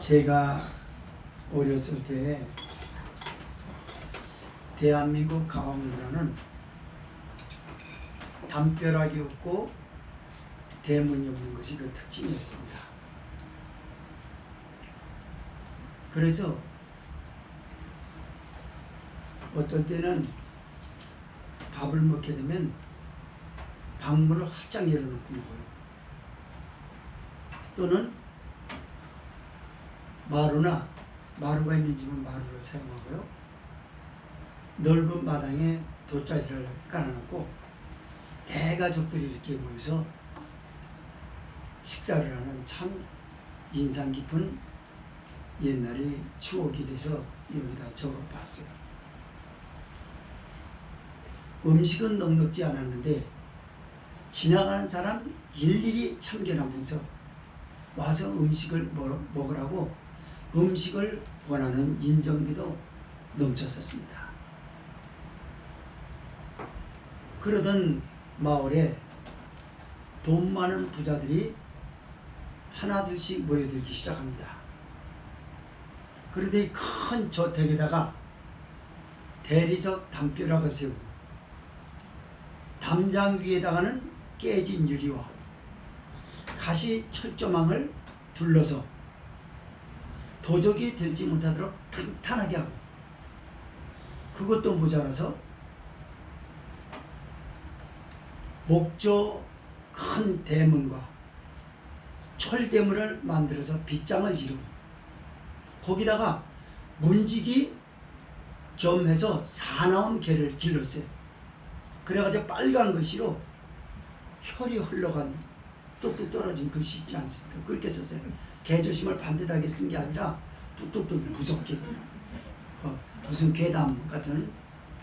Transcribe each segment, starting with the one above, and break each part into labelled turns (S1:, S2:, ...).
S1: 제가 어렸을 때 대한민국 가옥 문화는 담벼락이 없고 대문이 없는 것이 그 특징이었습니다. 그래서 어떤 때는 밥을 먹게 되면 방문을 활짝 열어놓고 먹어요. 또는 마루가 있는 집은 마루를 사용하고요. 넓은 마당에 돗자리를 깔아놓고 대가족들이 이렇게 모여서 식사를 하는 참 인상 깊은 옛날의 추억이 돼서 여기다 적어봤어요. 음식은 넉넉지 않았는데 지나가는 사람 일일이 참견하면서 와서 음식을 먹으라고 음식을 권하는 인정미도 넘쳤었습니다. 그러던 마을에 돈 많은 부자들이 하나둘씩 모여들기 시작합니다. 그런데 큰 저택에다가 대리석 담벼락을 세우고 담장 위에다가는 깨진 유리와 가시 철조망을 둘러서 도적이 들지 못하도록 탄탄하게 하고, 그것도 모자라서 목조 큰 대문과 철대문을 만들어서 빗장을 지르고 거기다가 문지기 겸해서 사나운 개를 길렀어요. 그래가지고 빨간 글씨로 혈이 흘러간 뚝뚝 떨어진 글씨 있지 않습니까? 그렇게 썼어요. 개조심을 반듯하게 쓴 게 아니라 뚝뚝뚝 무섭게 무슨 괴담 같은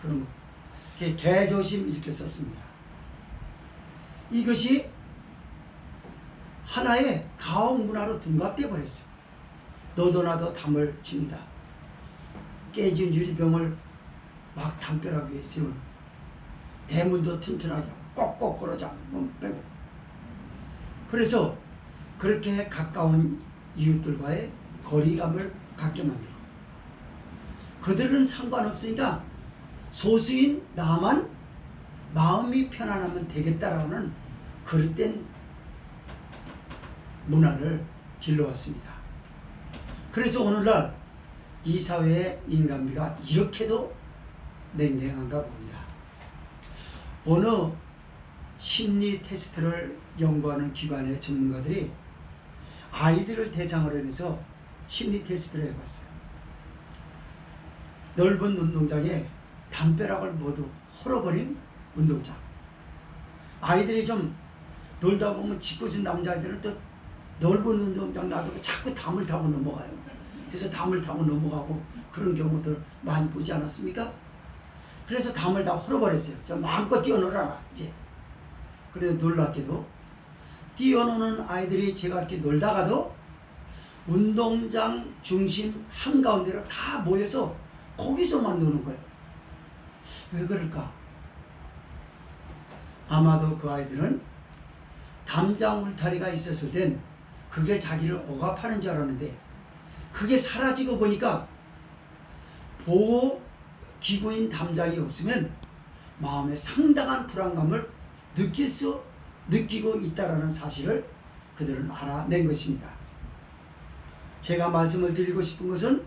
S1: 그런 거. 개조심 이렇게 썼습니다. 이것이 하나의 가옥 문화로 둔갑되어 버렸어요. 너도 나도 담을 칩니다. 깨진 유리병을 막 담벼락 위에 세우는, 대문도 튼튼하게 꼭꼭 걸어져 빼고. 그래서 그렇게 가까운 이웃들과의 거리감을 갖게 만들고, 그들은 상관없으니까 소수인 나만 마음이 편안하면 되겠다라는 그릇된 문화를 길러왔습니다. 그래서 오늘날 이 사회의 인간미가 이렇게도 냉랭한가 봅니다. 어느 심리 테스트를 연구하는 기관의 전문가들이 아이들을 대상으로 해서 심리 테스트를 해봤어요. 넓은 운동장에 담벼락을 모두 헐어버린 운동장. 아이들이 좀 놀다 보면 짓궂은 남자아이들은 또 넓은 운동장 놔두고 자꾸 담을 타고 넘어가요. 그래서 담을 타고 넘어가고 그런 경우들 많이 보지 않았습니까? 그래서 담을 다 헐어버렸어요. 저 마음껏 뛰어놀아라 이제. 그래서 놀랍게도 뛰어노는 아이들이 제가 이렇게 놀다가도 운동장 중심 한가운데로 다 모여서 거기서만 노는 거예요. 왜 그럴까? 아마도 그 아이들은 담장 울타리가 있었을 땐 그게 자기를 억압하는 줄 알았는데, 그게 사라지고 보니까 보호 기구인 담장이 없으면 마음에 상당한 불안감을 느끼고 있다는 사실을 그들은 알아낸 것입니다. 제가 말씀을 드리고 싶은 것은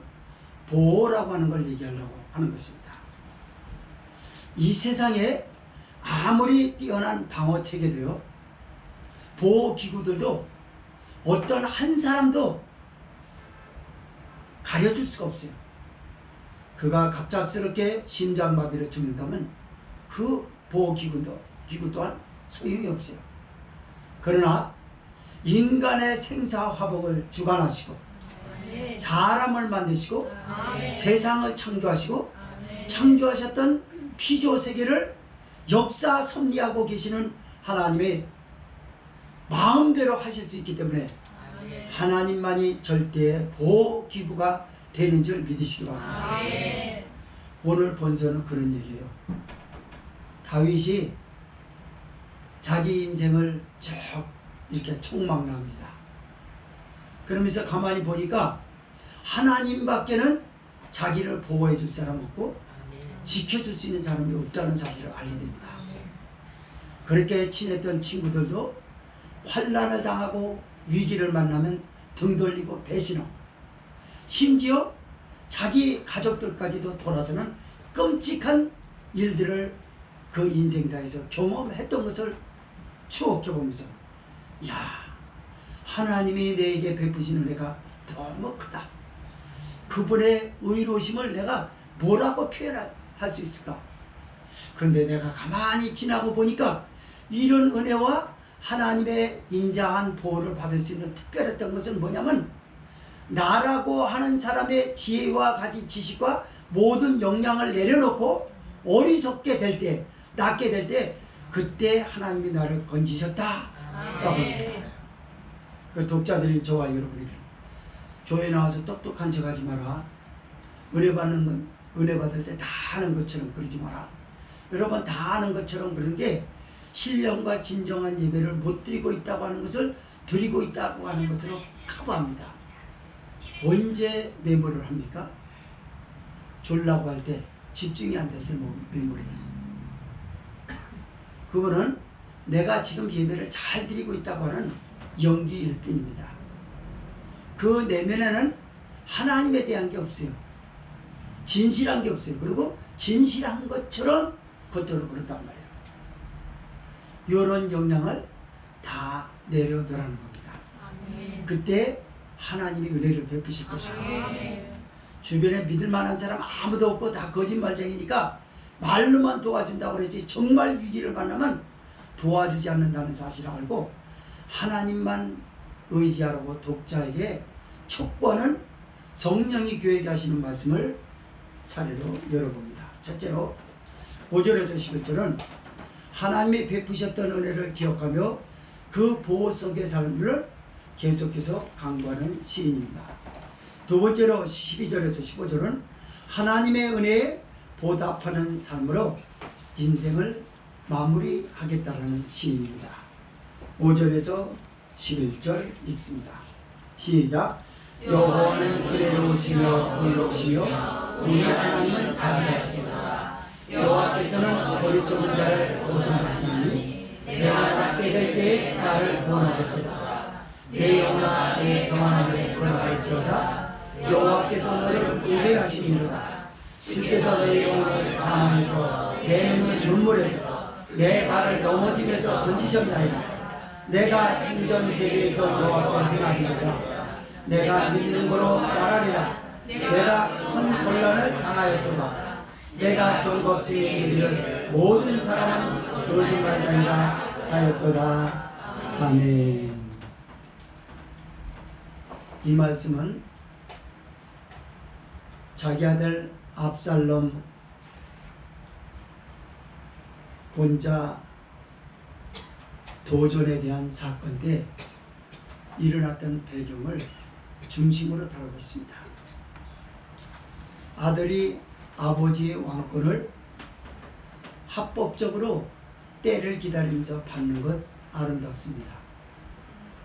S1: 보호라고 하는 걸 얘기하려고 하는 것입니다. 이 세상에 아무리 뛰어난 방어체계도요, 보호기구들도 어떤 한 사람도 가려줄 수가 없어요. 그가 갑작스럽게 심장마비로 죽는다면 그 보호기구 또한 소용이 없어요. 그러나 인간의 생사화복을 주관하시고 사람을 만드시고 세상을 창조하시고 창조하셨던 피조세계를 역사 섭리하고 계시는 하나님의 마음대로 하실 수 있기 때문에 하나님만이 절대 보호기구가 되는 줄 믿으시기 바랍니다. 오늘 본서는 그런 얘기예요. 다윗이 자기 인생을 쭉 이렇게 총망라합니다. 그러면서 가만히 보니까 하나님밖에는 자기를 보호해 줄 사람 없고 지켜줄 수 있는 사람이 없다는 사실을 알게 됩니다. 그렇게 친했던 친구들도 환난을 당하고 위기를 만나면 등 돌리고 배신하고 심지어 자기 가족들까지도 돌아서는 끔찍한 일들을 그 인생사에서 경험했던 것을 추억해보면서 야, 하나님이 내게 베푸신 은혜가 너무 크다. 그분의 의로우심을 내가 뭐라고 표현할 수 있을까? 그런데 내가 가만히 지나고 보니까 이런 은혜와 하나님의 인자한 보호를 받을 수 있는 특별했던 것은 뭐냐면 나라고 하는 사람의 지혜와 가진 지식과 모든 역량을 내려놓고 어리석게 될 때, 낮게 될 때 그때 하나님이 나를 건지셨다 라고 하면서 그 독자들인 저와 여러분에게 교회 나와서 똑똑한 척 하지 마라. 은혜 받는 건 은혜 받을 때 다 아는 것처럼 그러지 마라. 여러분 다 아는 것처럼 그런 게 신령과 진정한 예배를 못 드리고 있다고 하는 것을 드리고 있다고 하는 것으로 커버합니다. 언제 메모를 합니까? 졸라고 할 때, 집중이 안 될 때 메모리를. 그거는 내가 지금 예배를 잘 드리고 있다고 하는 연기일 뿐입니다. 그 내면에는 하나님에 대한 게 없어요. 진실한 게 없어요. 그리고 진실한 것처럼 겉으로 그렇단 말이에요. 이런 역량을 다 내려놓으라는 겁니다. 그때 하나님이 은혜를 베푸실 것입니다. 주변에 믿을 만한 사람 아무도 없고 다 거짓말쟁이니까 말로만 도와준다고 그러지 정말 위기를 만나면 도와주지 않는다는 사실을 알고 하나님만 의지하라고 독자에게 촉구하는 성령이 교회에 하시는 말씀을 차례로 열어봅니다. 첫째로 5절에서 11절은 하나님이 베푸셨던 은혜를 기억하며 그 보호 속의 삶을 계속해서 강구하는 시인입니다. 두 번째로 12절에서 15절은 하나님의 은혜에 보답하는 삶으로 인생을 마무리하겠다라는 시인입니다. 5절에서 11절 읽습니다. 시작. 여호와는 은혜로우시며 의로우시며 우리 하나님은 자비하시도다. 여호와께서는 어리석은 자를 보존하시니 내가 잡게 될 때에 나를 구원하셨도다. 내 영혼아 내 평안함에 돌아갈지어다. 여호와께서 너를 우대하시니로다. 주께서 내 영혼을 사망에서 내 눈을 눈물에서 내 발을 넘어짐에서 건지셨나이다. 내가 생전 세계에서 여호와께 행하리로다. 내가 믿는 거로 말하리라. 내가 큰 곤란을 당하였도다. 내가 경겁증에 이르기를 모든 사람은 조심하자니라 하였도다. 아멘. 이 말씀은 자기 아들 압살롬 권자 도전에 대한 사건 때 일어났던 배경을 중심으로 다루고 있습니다. 아들이 아버지의 왕권을 합법적으로 때를 기다리면서 받는 것 아름답습니다.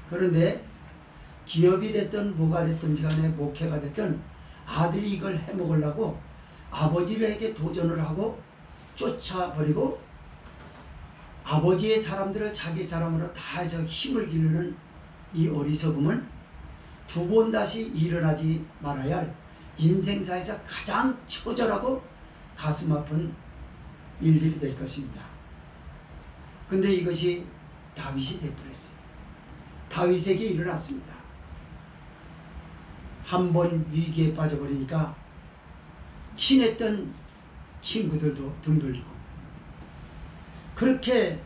S1: 그런데 기업이 됐든 뭐가 됐든지 간에 목회가 됐든 아들이 이걸 해먹으려고 아버지에게 도전을 하고 쫓아버리고 아버지의 사람들을 자기 사람으로 다 해서 힘을 기르는 이 어리석음은 두 번 다시 일어나지 말아야 할 인생사에서 가장 처절하고 가슴 아픈 일들이 될 것입니다. 근데 이것이 다윗이 되버렸어요. 다윗에게 일어났습니다. 한 번 위기에 빠져버리니까 친했던 친구들도 등 돌리고 그렇게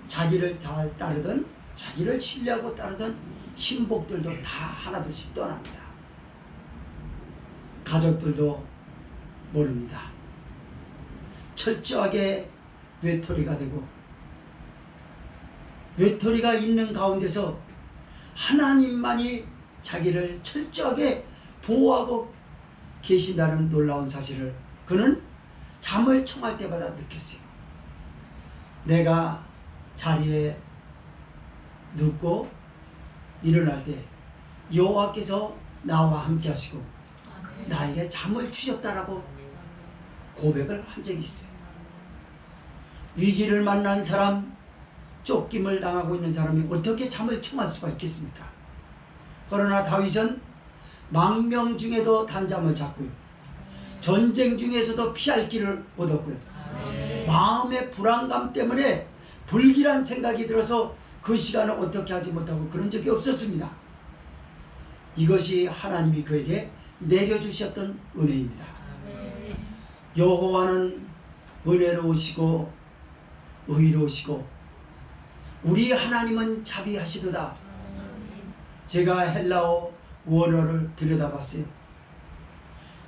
S1: 자기를 잘 따르던 자기를 신뢰하고 따르던 신복들도 다 하나둘씩 떠납니다. 가족들도 모릅니다. 철저하게 외톨이가 되고 외톨이가 있는 가운데서 하나님만이 자기를 철저하게 보호하고 계신다는 놀라운 사실을 그는 잠을 청할 때마다 느꼈어요. 내가 자리에 눕고 일어날 때 여호와께서 나와 함께 하시고 나에게 잠을 주셨다라고 고백을 한 적이 있어요. 위기를 만난 사람, 쫓김을 당하고 있는 사람이 어떻게 잠을 청할 수가 있겠습니까? 그러나 다윗은 망명 중에도 단잠을 잤고요. 전쟁 중에서도 피할 길을 얻었고요. 마음의 불안감 때문에 불길한 생각이 들어서 그 시간을 어떻게 하지 못하고 그런 적이 없었습니다. 이것이 하나님이 그에게 내려주셨던 은혜입니다. 여호와는 은혜로우시고 의로우시고 우리 하나님은 자비하시도다. 제가 헬라어 원어를 들여다봤어요.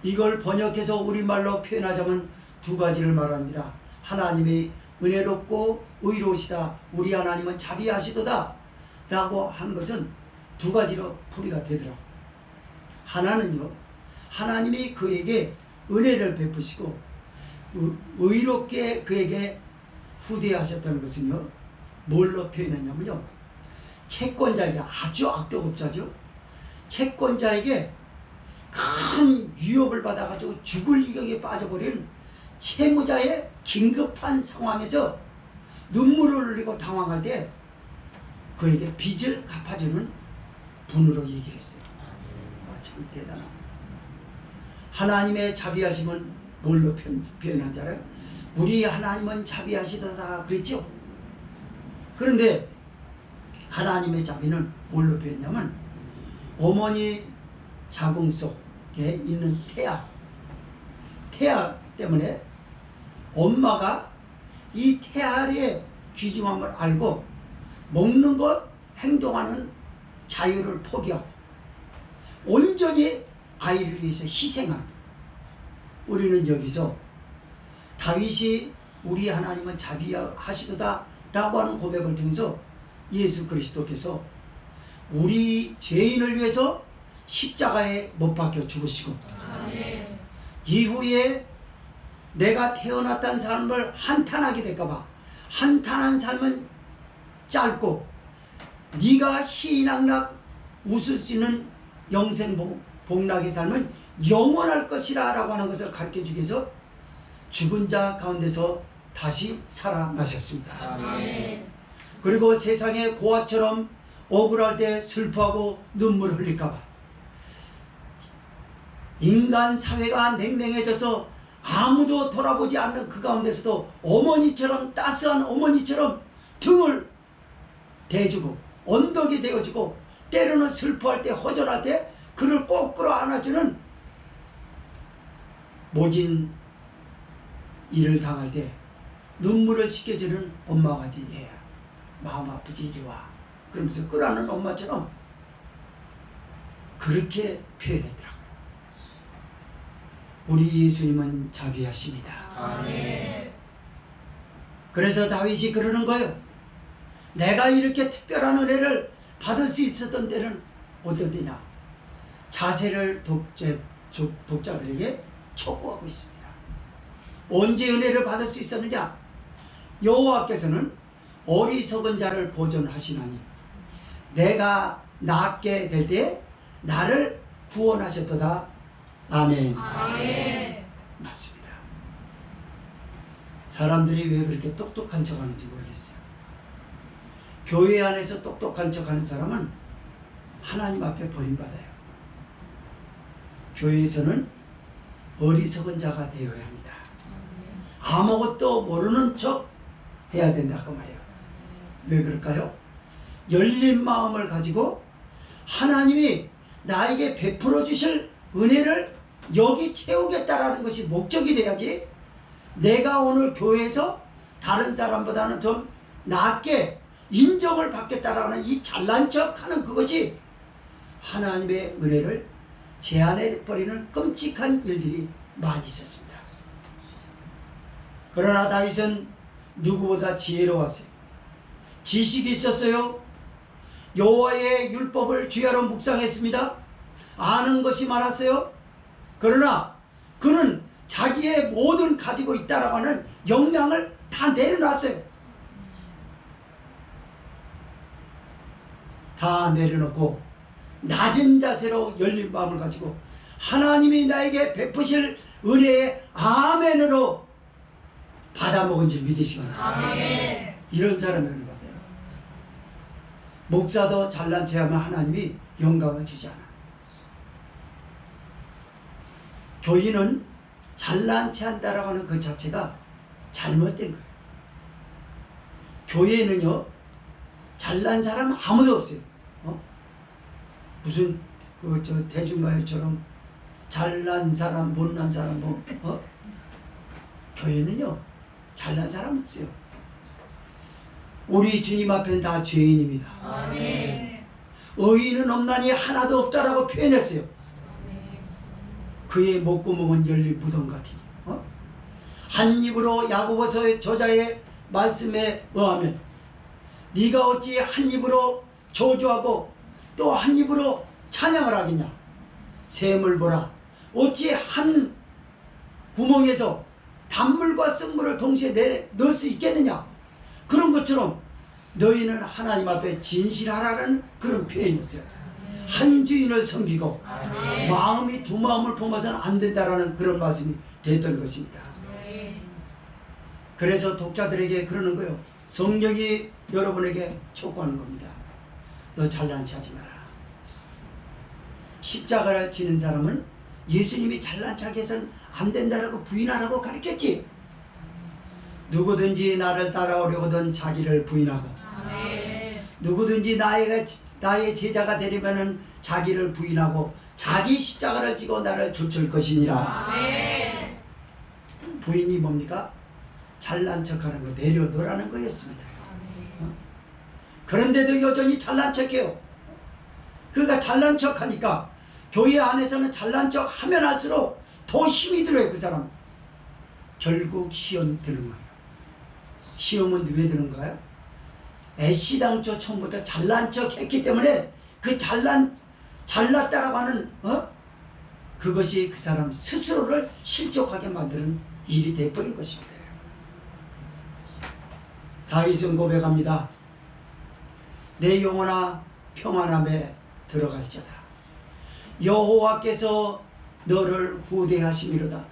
S1: 이걸 번역해서 우리말로 표현하자면 두 가지를 말합니다. 하나님이 은혜롭고 의로우시다. 우리 하나님은 자비하시도다. 라고 한 것은 두 가지로 풀이가 되더라고요. 하나는요, 하나님이 그에게 은혜를 베푸시고 의롭게 그에게 후대하셨다는 것은요, 뭘로 표현했냐면요, 채권자에게, 아주 악도급자죠, 채권자에게 큰 위협을 받아가지고 죽을 위경에 빠져버린 채무자의 긴급한 상황에서 눈물을 흘리고 당황할 때 그에게 빚을 갚아주는 분으로 얘기를 했어요. 참 대단하다. 하나님의 자비하심은 뭘로 표현한 줄 알아요? 우리 하나님은 자비하시도다 그랬죠? 그런데 하나님의 자비는 뭘로 표현했냐면 어머니 자궁 속에 있는 태아 때문에 엄마가 이 태아의 귀중함을 알고 먹는 것, 행동하는 자유를 포기하고 온전히 아이를 위해서 희생하는 거예요. 우리는 여기서 다윗이 우리 하나님은 자비하시도다 라고 하는 고백을 통해서 예수 그리스도께서 우리 죄인을 위해서 십자가에 못 박혀 죽으시고 이후에 내가 태어났다는 삶을 한탄하게 될까봐, 한탄한 삶은 짧고 네가 희낙낙 웃을 수 있는 영생복락의 삶은 영원할 것이라 라고 하는 것을 가르쳐주기 위해서 죽은 자 가운데서 다시 살아나셨습니다. 그리고 세상의 고아처럼 억울할 때 슬퍼하고 눈물 흘릴까봐, 인간 사회가 냉랭해져서 아무도 돌아보지 않는 그 가운데서도 어머니처럼, 따스한 어머니처럼 등을 대주고 언덕이 되어주고 때로는 슬퍼할 때, 허전할 때 그를 꼭 끌어안아주는, 모진 일을 당할 때 눈물을 씻겨주는 엄마가 같이 얘야 마음 아프지 이리 와 그러면서 끌어안는 엄마처럼 그렇게 표현했더라고요. 우리 예수님은 자비하십니다. 아멘. 그래서 다윗이 그러는 거예요. 내가 이렇게 특별한 은혜를 받을 수 있었던 때는 어떤 때냐? 자세를 독자들에게 촉구하고 있습니다. 언제 은혜를 받을 수 있었느냐? 여호와께서는 어리석은 자를 보존하시나니 내가 낫게 될 때 나를 구원하셨도다. 아멘. 아멘. 맞습니다. 사람들이 왜 그렇게 똑똑한 척하는지 모르겠어요. 교회 안에서 똑똑한 척하는 사람은 하나님 앞에 버림받아요. 교회에서는 어리석은 자가 되어야 합니다. 아무것도 모르는 척 해야 된다 그 말이에요. 왜 그럴까요? 열린 마음을 가지고 하나님이 나에게 베풀어 주실 은혜를 여기 채우겠다라는 것이 목적이 돼야지, 내가 오늘 교회에서 다른 사람보다는 좀 낫게 인정을 받겠다라는 이 잘난 척하는 그것이 하나님의 은혜를 제한해버리는 끔찍한 일들이 많이 있었습니다. 그러나 다윗은 누구보다 지혜로웠어요. 지식이 있었어요. 여호와의 율법을 주야로 묵상했습니다. 아는 것이 많았어요. 그러나 그는 자기의 모든 가지고 있다라고 하는 역량을 다 내려놨어요. 다 내려놓고 낮은 자세로 열린 마음을 가지고 하나님이 나에게 베푸실 은혜의 아멘으로 받아먹은 줄 믿으시거나
S2: 아멘.
S1: 이런 사람이 은혜 받아요. 목사도 잘난 체하면 하나님이 영감을 주지 않아요. 교인은 잘난 체한다라고 하는 그 자체가 잘못된 거예요. 교회에는요 잘난 사람 아무도 없어요. 무슨 저 대중가요처럼 잘난 사람 못난 사람 교회는요 잘난 사람 없어요. 우리 주님 앞엔 다 죄인입니다.
S2: 아멘.
S1: 의인은 없나니 하나도 없다라고 표현했어요. 그의 목구멍은 열린 무덤 같으니 한 입으로 야고보서의 저자의 말씀에 의하면 네가 어찌 한 입으로 저주하고 또 한 입으로 찬양을 하겠냐. 샘을 보라. 어찌 한 구멍에서 단물과 쓴물을 동시에 넣을 수 있겠느냐. 그런 것처럼 너희는 하나님 앞에 진실하라는 그런 표현이었어요. 한 주인을 섬기고 마음이 두 마음을 품어서는 안 된다라는 그런 말씀이 됐던 것입니다. 그래서 독자들에게 그러는 거예요. 성령이 여러분에게 촉구하는 겁니다. 너 잘난 체 하지 마라. 십자가를 지는 사람은 예수님이 잘난 척 해서는 안 된다라고 부인하라고 가르쳤지. 누구든지 나를 따라오려거든 자기를 부인하고 누구든지 나의 제자가 되려면은 자기를 부인하고 자기 십자가를 지고 나를 좇을 것이니라. 부인이 뭡니까? 잘난 척하는 거 내려놓으라는 거였습니다. 그런데도 여전히 잘난 척해요. 그러니까 잘난 척하니까 교회 안에서는 잘난 척 하면 할수록 더 힘이 들어요. 그 사람 결국 시험 드는 거예요. 시험은 왜 드는가요? 애시당초 처음부터 잘난 척 했기 때문에 그 잘났다라고 하는 그것이 그 사람 스스로를 실족하게 만드는 일이 돼버린 것입니다. 다윗은 고백합니다. 내 영혼아 평안함에 들어갈지어다. 여호와께서 너를 후대하심이로다.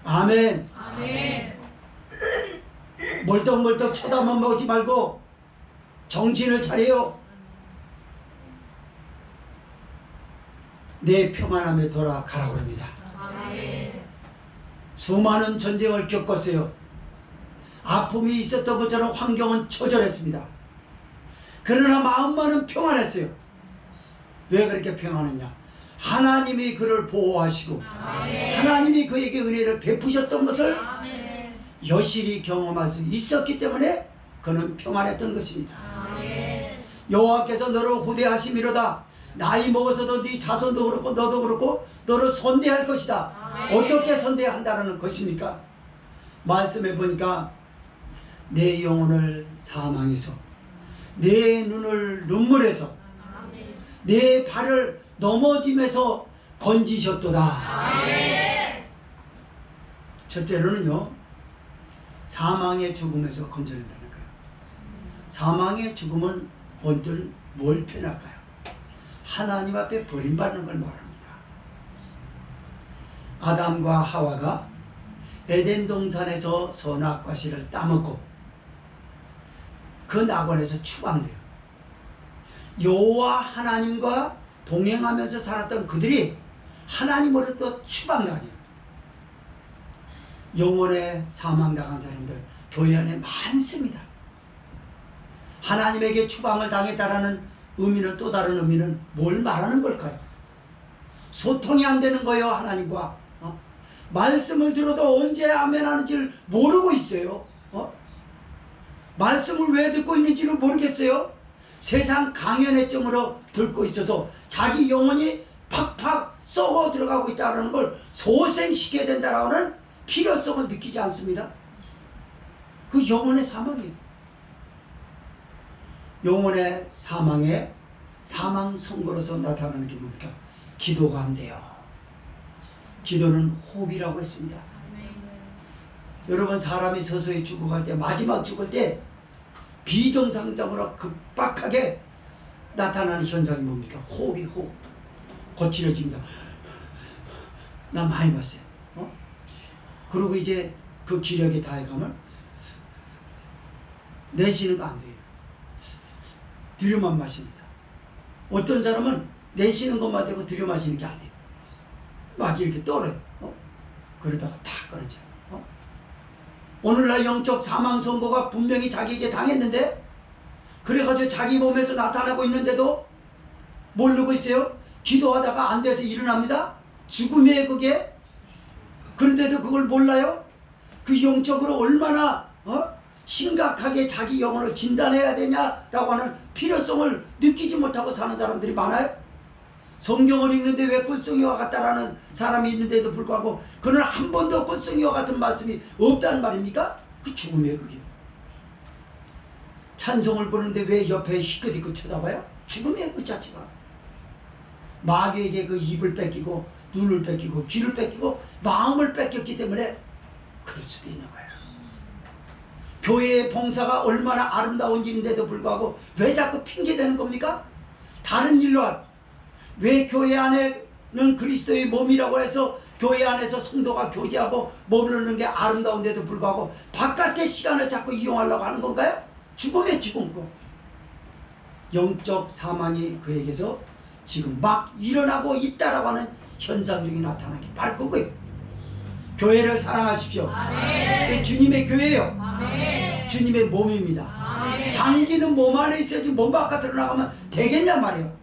S1: 아멘.
S2: 아멘.
S1: 멀떡멀떡 쳐다만 보지 말고 정신을 차려요. 내 평안함에 돌아가라고 합니다.
S2: 아멘.
S1: 수많은 전쟁을 겪었어요. 아픔이 있었던 것처럼 환경은 처절했습니다. 그러나 마음만은 평안했어요. 왜 그렇게 평안했냐? 하나님이 그를 보호하시고 하나님이 그에게 은혜를 베푸셨던 것을 여실히 경험할 수 있었기 때문에 그는 평안했던 것입니다. 여호와께서 너를 후대하심이로다. 나이 먹어서도 네 자손도 그렇고 너도 그렇고 너를 선대할 것이다. 어떻게 선대한다는 것입니까? 말씀해 보니까 내 영혼을 사망에서 내 눈을 눈물에서 내 발을 넘어짐에서 건지셨도다. 첫째로는요 사망의 죽음에서 건져낸다는 거예요. 사망의 죽음은 언뜻 뭘 표현할까요? 하나님 앞에 버림받는 걸 말합니다. 아담과 하와가 에덴 동산에서 선악과 실을 따먹고 그 낙원에서 추방돼요. 여호와 하나님과 동행하면서 살았던 그들이 하나님으로 또 추방당해요. 영혼에 사망당한 사람들 교회 안에 많습니다. 하나님에게 추방을 당했다라는 의미는 또 다른 의미는 뭘 말하는 걸까요? 소통이 안 되는 거예요. 하나님과 말씀을 들어도 언제 아멘 하는지를 모르고 있어요. 말씀을 왜 듣고 있는지를 모르겠어요. 세상 강연회점으로 듣고 있어서 자기 영혼이 팍팍 썩어 들어가고 있다는 걸 소생시켜야 된다라고 하는 필요성을 느끼지 않습니다. 그 영혼의 사망이에요. 영혼의 사망에 사망 선고로서 나타나는 게 뭡니까? 기도가 안 돼요. 기도는 호흡이라고 했습니다. 여러분 사람이 서서히 죽어갈 때 마지막 죽을 때 비정상적으로 급박하게 나타나는 현상이 뭡니까? 호흡이 호흡. 거칠어집니다. 나 많이 봤어요. 그리고 이제 그 기력에 다해가면 내쉬는 거 안 돼요. 들여만 마십니다. 어떤 사람은 내쉬는 것만 되고 들여 마시는 게 안 돼요. 막 이렇게 떨어요. 그러다가 탁 끊어져요. 오늘날 영적 사망 선고가 분명히 자기에게 당했는데, 그래가지고 자기 몸에서 나타나고 있는데도 모르고 있어요. 기도하다가 안 돼서 일어납니다. 죽음이에요 그게. 그런데도 그걸 몰라요. 그 영적으로 얼마나 심각하게 자기 영혼을 진단해야 되냐라고 하는 필요성을 느끼지 못하고 사는 사람들이 많아요. 성경을 읽는데 왜 꿀송이와 같다라는 사람이 있는데도 불구하고 그는 한 번도 꿀송이와 같은 말씀이 없다는 말입니까? 그 죽음이에요 그게. 찬송을 보는데 왜 옆에 희끗희끗 쳐다봐요? 죽음이에요 그 자체가. 마귀에게 그 입을 뺏기고 눈을 뺏기고 귀를 뺏기고 마음을 뺏겼기 때문에 그럴 수도 있는 거예요. 교회의 봉사가 얼마나 아름다운 일인데도 불구하고 왜 자꾸 핑계대는 겁니까? 다른 일로 왜 교회 안에는 그리스도의 몸이라고 해서 교회 안에서 성도가 교제하고 머무르는 게 아름다운데도 불구하고 바깥의 시간을 자꾸 이용하려고 하는 건가요? 죽음의 죽음고 영적 사망이 그에게서 지금 막 일어나고 있다라고 하는 현상 중에 나타나기 바로 그거예요. 교회를 사랑하십시오.
S2: 아멘.
S1: 주님의 교회예요.
S2: 아멘.
S1: 주님의 몸입니다.
S2: 아멘.
S1: 장기는 몸 안에 있어야지 몸 바깥으로 나가면 되겠냐 말이에요.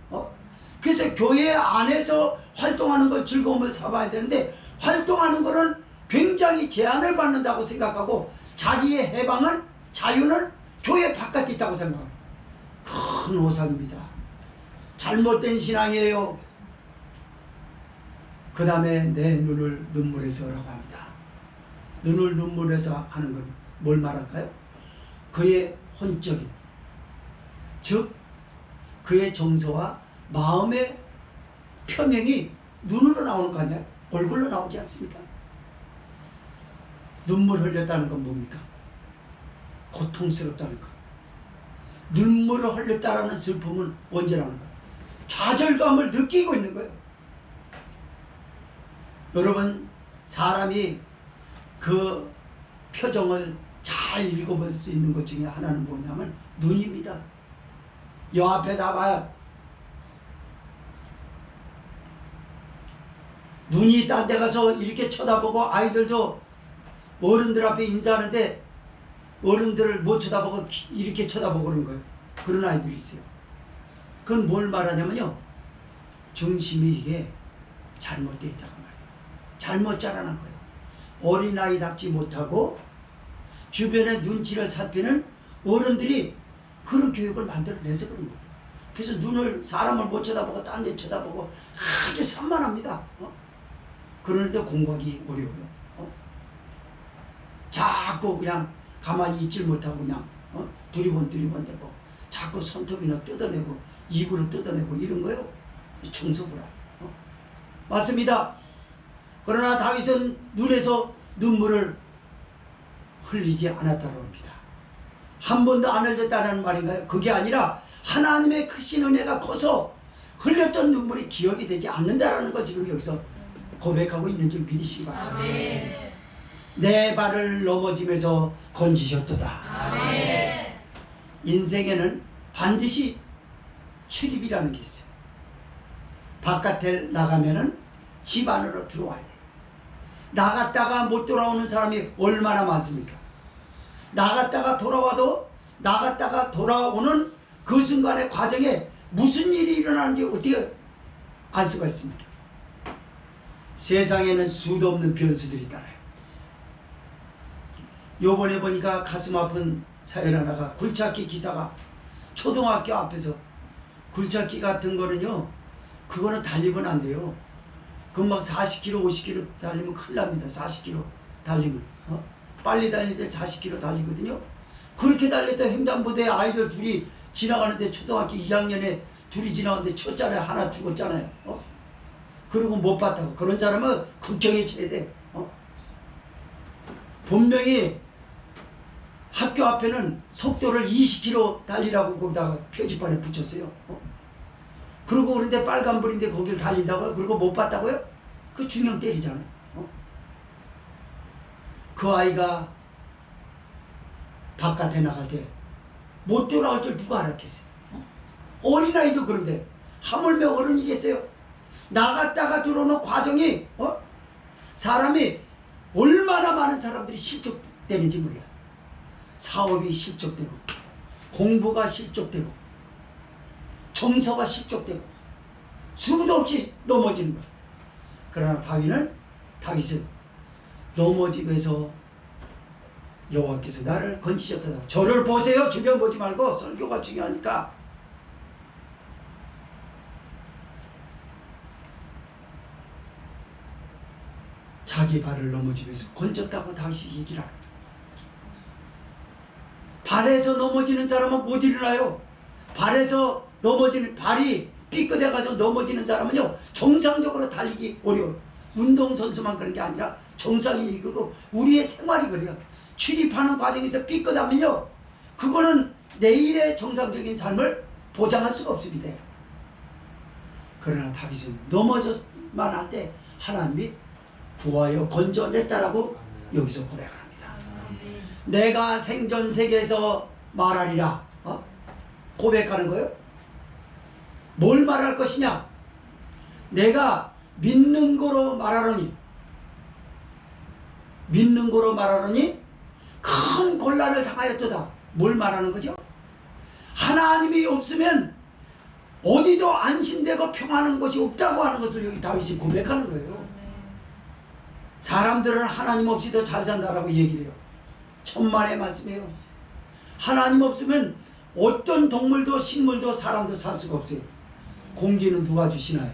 S1: 그래서 교회 안에서 활동하는 걸 즐거움을 삼아야 되는데, 활동하는 거는 굉장히 제한을 받는다고 생각하고 자기의 해방은, 자유는 교회 바깥에 있다고 생각합니다. 큰 오산입니다. 잘못된 신앙이에요. 그 다음에 내 눈을 눈물에서라고 합니다. 눈을 눈물에서 하는 건 뭘 말할까요? 그의 혼적인, 즉 그의 정서와 마음의 표명이 눈으로 나오는 거 아니에요? 얼굴로 나오지 않습니까? 눈물 흘렸다는 건 뭡니까? 고통스럽다는 거. 눈물을 흘렸다라는 슬픔은 언제 나오는 거예요? 좌절감을 느끼고 있는 거예요. 여러분, 사람이 그 표정을 잘 읽어볼 수 있는 것 중에 하나는 뭐냐면 눈입니다. 여 앞에다 봐요. 눈이 딴 데 가서 이렇게 쳐다보고, 아이들도 어른들 앞에 인사하는데 어른들을 못 쳐다보고 이렇게 쳐다보고 그러는 거예요. 그런 아이들이 있어요. 그건 뭘 말하냐면요, 중심이 이게 잘못되어 있다고 말해요. 잘못 자라난 거예요. 어린아이답지 못하고 주변의 눈치를 살피는 어른들이 그런 교육을 만들어내서 그런 거예요. 그래서 눈을, 사람을 못 쳐다보고 딴 데 쳐다보고 아주 산만합니다. 그러는데 공부하기 어려워요. 자꾸 그냥 가만히 있질 못하고 그냥 두리번두리번대고 자꾸 손톱이나 뜯어내고 입으로 뜯어내고 이런 거요. 정서불안. 맞습니다. 그러나 다윗은 눈에서 눈물을 흘리지 않았다고 합니다. 한 번도 안 흘렸다는 말인가요? 그게 아니라 하나님의 크신 은혜가 커서 흘렸던 눈물이 기억이 되지 않는다라는 거 지금 여기서 고백하고 있는 줄 믿으시기 바랍니다.
S2: 아멘.
S1: 내 발을 넘어지면서 건지셨도다.
S2: 아멘.
S1: 인생에는 반드시 출입이라는 게 있어요. 바깥에 나가면은 집 안으로 들어와야 돼요. 나갔다가 못 돌아오는 사람이 얼마나 많습니까? 나갔다가 돌아와도 나갔다가 돌아오는 그 순간의 과정에 무슨 일이 일어나는지 어떻게 알 수가 있습니까? 세상에는 수도 없는 변수들이 따라요. 요번에 보니까 가슴 아픈 사연 하나가, 굴착기 기사가 초등학교 앞에서, 굴착기 같은 거는요, 그거는 달리면 안 돼요. 그건 막 40km, 50km 달리면 큰일 납니다. 40km 달리면. 빨리 달릴 때 40km 달리거든요. 그렇게 달릴 때 횡단보도에 아이들 둘이 지나가는데, 초등학교 2학년에 둘이 지나가는데 쳤잖아요. 하나 죽었잖아요. 그리고 못 봤다고. 그런 사람은 극형에 쳐야 돼. 분명히 학교 앞에는 속도를 20km 달리라고 거기다가 표지판에 붙였어요. 그리고 그런데 빨간불인데 거길 달린다고요? 그리고 못 봤다고요? 그 중형 때리잖아요. 그 아이가 바깥에 나갈 때 못 돌아올 줄 누가 알았겠어요? 어린아이도 그런데 하물며 어른이겠어요? 나갔다가 들어오는 과정이 사람이 얼마나 많은 사람들이 실족되는지 몰라요. 사업이 실족되고 공부가 실족되고 정서가 실족되고 수도 없이 넘어지는 거예요. 그러나 다윗은 넘어지면서 여호와께서 나를 건지셨다. 저를 보세요. 주변 보지 말고. 설교가 중요하니까. 자기 발을 넘어지면서 건졌다고 다윗이 얘기를 합니다. 발에서 넘어지는 사람은 못 일어나요. 발에서 넘어지는, 발이 삐끗해가지고 넘어지는 사람은요, 정상적으로 달리기 어려워요. 운동선수만 그런 게 아니라 정상인이 그거 우리의 생활이 그래요. 출입하는 과정에서 삐끗하면요, 그거는 내일의 정상적인 삶을 보장할 수가 없습니다. 그러나 다윗은 넘어졌만 할 때 하나님이 구하여 건져냈다라고 여기서 고백을 합니다. 내가 생전 세계에서 말하리라. 고백하는 거예요. 뭘 말할 것이냐? 내가 믿는 거로 말하노니 큰 곤란을 당하였도다. 뭘 말하는 거죠? 하나님이 없으면 어디도 안심되고 평안한 것이 없다고 하는 것을 여기 다윗이 고백하는 거예요. 사람들은 하나님 없이 더 잘 산다라고 얘기를 해요. 천만의 말씀이에요. 하나님 없으면 어떤 동물도 식물도 사람도 살 수가 없어요. 공기는 누가 주시나요?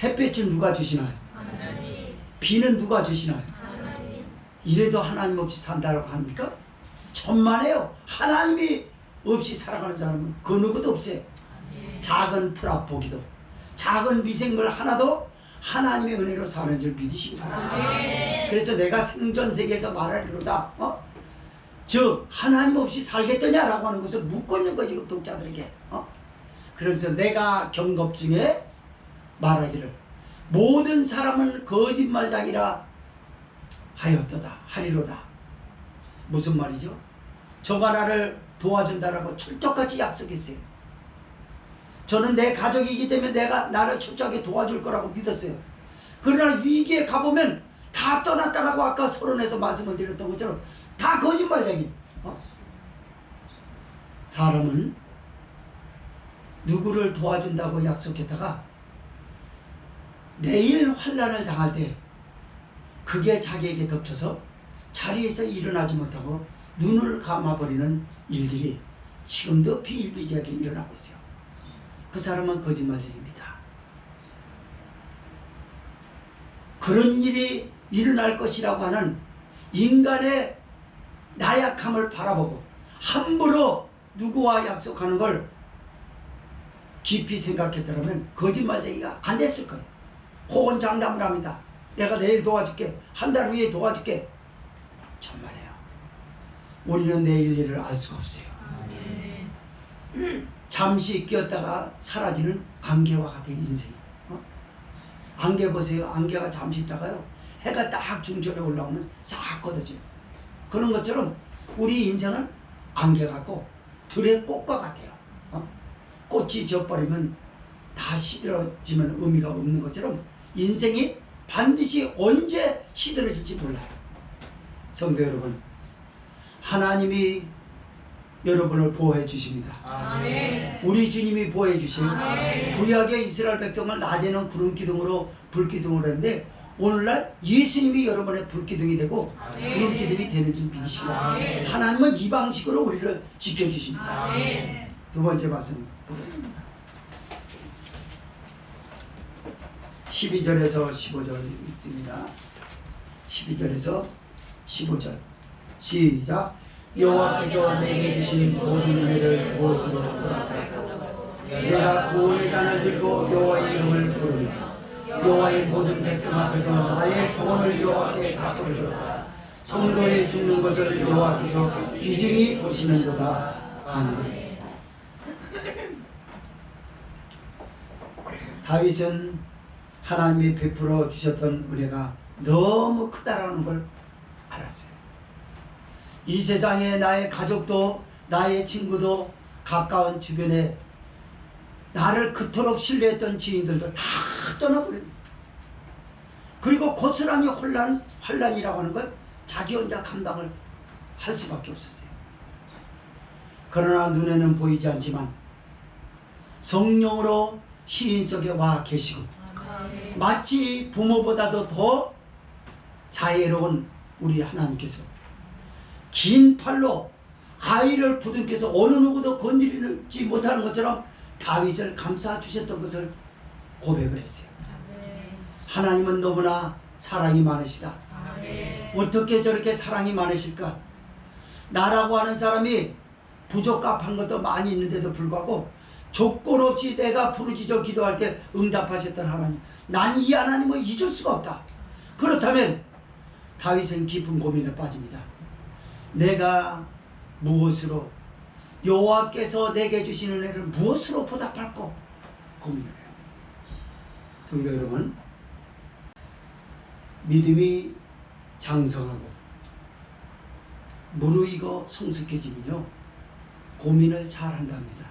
S1: 햇빛은 누가 주시나요?
S2: 하나님.
S1: 비는 누가 주시나요?
S2: 하나님.
S1: 이래도 하나님 없이 산다라고 합니까? 천만에요. 하나님이 없이 살아가는 사람은 그 누구도 없어요. 작은 풀 앞 보기도, 작은 미생물 하나도 하나님의 은혜로 사는 줄 믿으시기 바랍니다. 그래서 내가 생전 세계에서 말하리로다. 즉 하나님 없이 살겠더냐라고 하는 것을 묻고 있는 거지, 독자들에게. 그러면서 내가 경겁 중에 말하기를 모든 사람은 거짓말장이라 하리로다. 무슨 말이죠? 저가 나를 도와준다라고 철떡같이 약속했어요. 저는 내 가족이기 때문에 내가 나를 철저하게 도와줄 거라고 믿었어요. 그러나 위기에 가보면 다 떠났다라고 아까 서론에서 말씀을 드렸던 것처럼 다 거짓말쟁이. 사람은 누구를 도와준다고 약속했다가 내일 환난을 당할 때 그게 자기에게 덮쳐서 자리에서 일어나지 못하고 눈을 감아버리는 일들이 지금도 비일비재하게 일어나고 있어요. 그 사람은 거짓말쟁이입니다. 그런 일이 일어날 것이라고 하는 인간의 나약함을 바라보고 함부로 누구와 약속하는 걸 깊이 생각했더라면 거짓말쟁이가 안 됐을 거예요. 호언장담을 합니다. 내가 내일 도와줄게. 한 달 후에 도와줄게. 정말이에요. 우리는 내일 일을 알 수가 없어요. 잠시 끼었다가 사라지는 안개와 같은 인생. 안개 보세요. 안개가 잠시 있다가요, 해가 딱 중천에 올라오면 싹 걷어져요. 그런 것처럼 우리 인생은 안개 같고 들의 꽃과 같아요. 꽃이 져버리면 다 시들어지면 의미가 없는 것처럼 인생이 반드시 언제 시들어질지 몰라요. 성도 여러분, 하나님이 여러분을 보호해 주십니다.
S2: 아멘.
S1: 우리 주님이 보호해 주시고,
S2: 아멘.
S1: 구약의 이스라엘 백성을 낮에는 구름 기둥으로 불 기둥으로 했는데 오늘날 예수님이 여러분의 불 기둥이 되고
S2: 아멘.
S1: 구름 기둥이 되는 줄 믿으시기 바랍니다.
S2: 아멘.
S1: 하나님은 이 방식으로 우리를 지켜주십니다.
S2: 아멘.
S1: 두 번째 말씀 보겠습니다. 12절에서 15절 읽습니다. 12절에서 15절 시작. 여호와께서 내게 주신 모든 은혜를 무엇으로 보답할까? 내가 구원의 잔을 들고 여호와의 이름을 부르며 여호와의 모든 백성 앞에서 나의 소원을 여호와께 갚으리로다. 성도의 죽는 것을 여호와께서 귀중히 보시는도다. 아멘. 다윗은 하나님이 베풀어 주셨던 은혜가 너무 크다라는 걸 알았어요. 이 세상에 나의 가족도 나의 친구도 가까운 주변에 나를 그토록 신뢰했던 지인들도 다 떠나버립니다. 그리고 고스란히 환란이라고 하는 건 자기 혼자 감당을 할 수밖에 없었어요. 그러나 눈에는 보이지 않지만 성령으로 시인 속에 와 계시고 마치 부모보다도 더 자애로운 우리 하나님께서 긴 팔로 아이를 부둥켜서 어느 누구도 건드리지 못하는 것처럼 다윗을 감싸 주셨던 것을 고백을 했어요. 하나님은 너무나 사랑이 많으시다. 어떻게 저렇게 사랑이 많으실까? 나라고 하는 사람이 부족합한 것도 많이 있는데도 불구하고 조건 없이 내가 부르짖어 기도할 때 응답하셨던 하나님, 난 이 하나님을 잊을 수가 없다. 그렇다면 다윗은 깊은 고민에 빠집니다. 내가 무엇으로, 여호와께서 내게 주신 은혜를 무엇으로 보답할까 고민을 해요. 성도 여러분, 믿음이 장성하고 무르익어 성숙해지면요 고민을 잘 한답니다.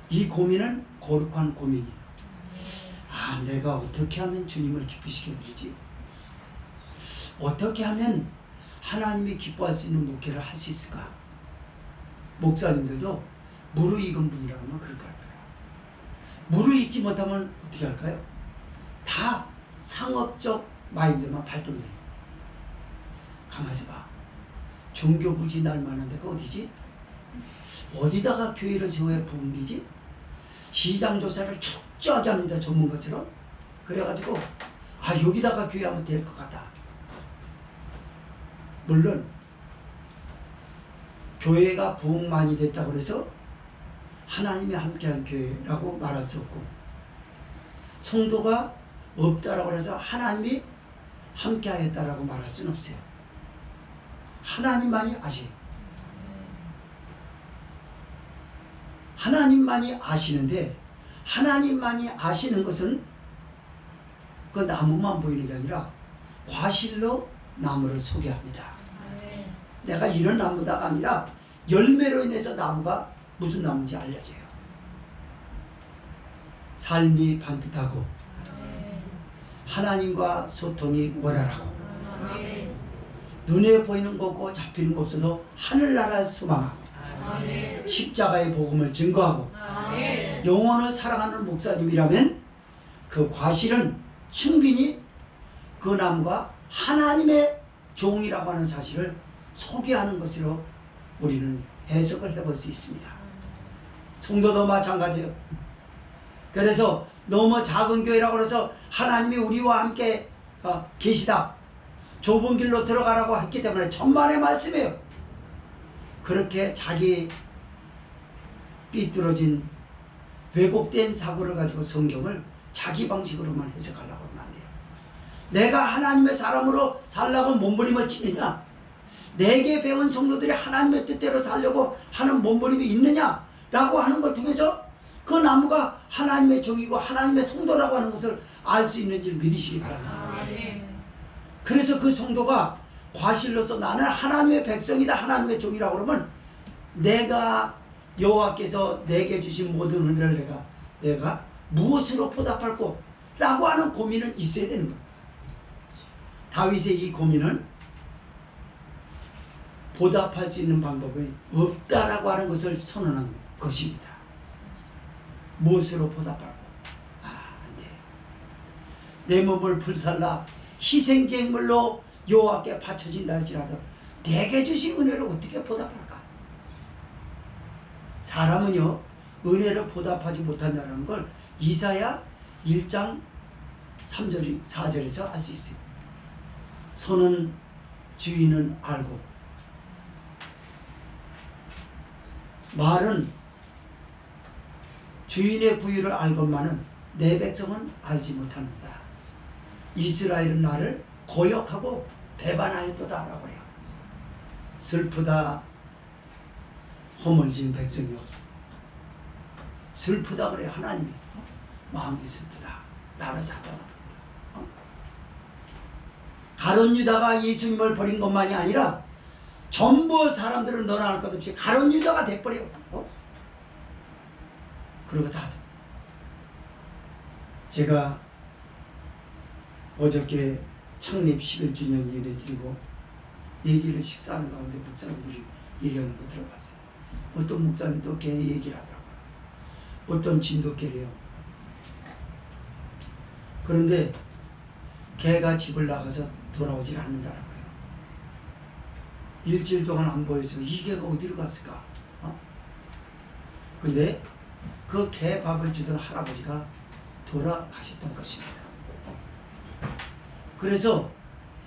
S1: 이 고민은 거룩한 고민이에요. 아, 내가 어떻게 하면 주님을 기쁘시게 드리지? 어떻게 하면 하나님이 기뻐할 수 있는 목회를 할 수 있을까? 목사님들도 무르익은 분이라고 하면 그럴 거예요. 무르익지 못하면 어떻게 할까요? 다 상업적 마인드만 발동돼요. 가만히 봐. 종교부지 날 만한 데가 어디지? 어디다가 교회를 세워야 부흥되지? 시장 조사를 철저하게 합니다. 전문가처럼. 그래가지고 아, 여기다가 교회 하면 될 것 같다. 물론 교회가 부흥 많이 됐다고 해서 하나님이 함께한 교회라고 말할 수 없고, 성도가 없다라고 해서 하나님이 함께하였다라고 말할 수는 없어요. 하나님만이 아세요. 하나님만이 아시는데, 하나님만이 아시는 것은 그 나무만 보이는 게 아니라 과실로 나무를 소개합니다. 내가 이런 나무다가 아니라 열매로 인해서 나무가 무슨 나무인지 알려줘요. 삶이 반듯하고 하나님과 소통이 원활하고 눈에 보이는 거 없고 잡히는 거 없어도 하늘나라를 소망하고 십자가의 복음을 증거하고 영혼을 사랑하는 목사님이라면 그 과실은 충분히 그 나무가 하나님의 종이라고 하는 사실을 소개하는 것으로 우리는 해석을 해볼 수 있습니다. 성도도 마찬가지예요. 그래서 너무 작은 교회라고 해서 하나님이 우리와 함께 계시다, 좁은 길로 들어가라고 했기 때문에 천만의 말씀이에요. 그렇게 자기 삐뚤어진 왜곡된 사고를 가지고 성경을 자기 방식으로만 해석하려고 하면 안 돼요. 내가 하나님의 사람으로 살라고 몸부림을 치느냐, 내게 배운 성도들이 하나님의 뜻대로 살려고 하는 몸부림이 있느냐라고 하는 걸 통해서 그 나무가 하나님의 종이고 하나님의 성도라고 하는 것을 알 수 있는지를 믿으시기 바랍니다. 그래서 그 성도가 과실로서 나는 하나님의 백성이다, 하나님의 종이라고 그러면 내가 여호와께서 내게 주신 모든 은혜를 내가 무엇으로 보답할꼬? 라고 하는 고민은 있어야 되는 거예요. 다윗의 이 고민은 보답할 수 있는 방법이 없다라고 하는 것을 선언한 것입니다. 무엇으로 보답할꼬? 아, 안 돼. 내 몸을 불살라 희생제물로 여호와께 바쳐진다 할지라도 내게 주신 은혜를 어떻게 보답할까? 사람은요, 은혜를 보답하지 못한다는 걸 이사야 1장 3절, 4절에서 알 수 있어요. 손은 주인은 알고 말은 주인의 구유를 알건만은 내 백성은 알지 못합니다. 이스라엘은 나를 거역하고 배반하였도다 라고 해요. 슬프다 허물진 백성이요, 슬프다 그래요. 하나님이 마음이 슬프다. 나를 다 떠나버린다. 가룟 유다가 예수님을 버린 것만이 아니라 전부 사람들은 너나 할 것 없이 가룟 유다가 돼버려. 그러고 다 제가 어저께 창립 11주년 예배 드리고 얘기를 식사하는 가운데 목사님들이 얘기하는 거 들어봤어요. 어떤 목사님도 걔 얘기를 하더라고요. 어떤 진돗개래요. 그런데 개가 집을 나가서 돌아오질 않는다라고요. 일주일 동안 안 보여서 이 개가 어디로 갔을까? 근데 그 개 밥을 주던 할아버지가 돌아가셨던 것입니다. 그래서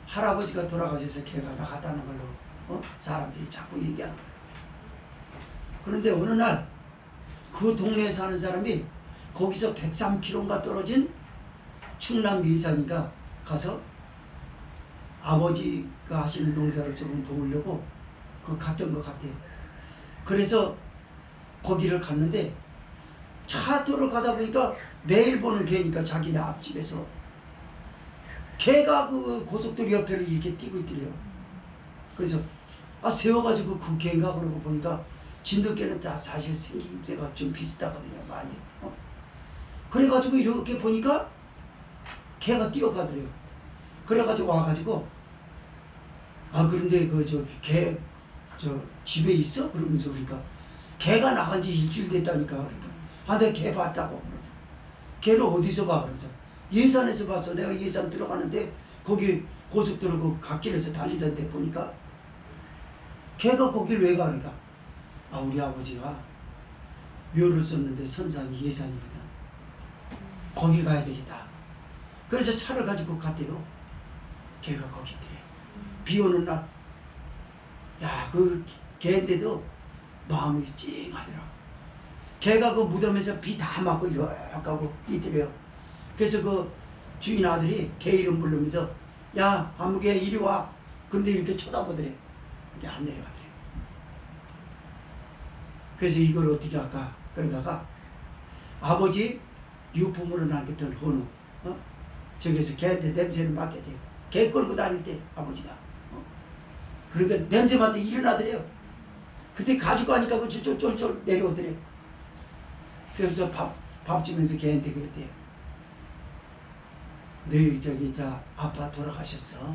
S1: 할아버지가 돌아가셔서 개가 나갔다는 걸로 사람들이 자꾸 얘기하는 거예요. 그런데 어느 날 그 동네에 사는 사람이 거기서 103km가 떨어진 충남 미산인가 가서 아버지가 하시는 농사를 조금 도우려고 갔던 것 같아요. 그래서 거기를 갔는데 차도를 가다 보니까 매일 보는 개니까 자기네 앞집에서 개가 그 고속도로 옆에를 이렇게 뛰고 있더래요. 그래서 세워가지고 그 개인가 그러고 보니까 진돗개는 다 사실 생김새가 좀 비슷하거든요. 많이. 그래가지고 이렇게 보니까 개가 뛰어가더래요. 그래가지고 와가지고 그런데 개 집에 있어? 그러면서 그러니까 개가 나간 지 일주일 됐다니까. 그러니까 내가 개 봤다고. 개를 어디서 봐? 그래서 예산에서 봤어. 내가 예산 들어가는데 거기 고속도로 그 갓길에서 달리던데 보니까 개가 거길 왜 가? 그러니까 우리 아버지가 묘를 썼는데 선상이 예산이거든. 거기 가야 되겠다. 그래서 차를 가지고 갔대요. 개가 거기 있더래. 비 오는 날. 그 개인데도 마음이 찡하더라. 개가 그 무덤에서 비 다 맞고 이렇게 하고 있더래요. 그래서 그 주인 아들이 개 이름 부르면서 아무개 이리 와. 근데 이렇게 쳐다보더래. 이게 안 내려가더래. 그래서 이걸 어떻게 할까? 그러다가 아버지 유품으로 남겼던 헌우 저기서 개한테 냄새를 맡게 돼요. 개 끌고 다닐 때 아버지가 그러니까 냄새 맡아 일어나더래요. 그때 가지고 가니까 그 쫄쫄쫄 내려오더래요. 그래서 밥 주면서 걔한테 그랬대요. 너희 아빠 돌아가셨어.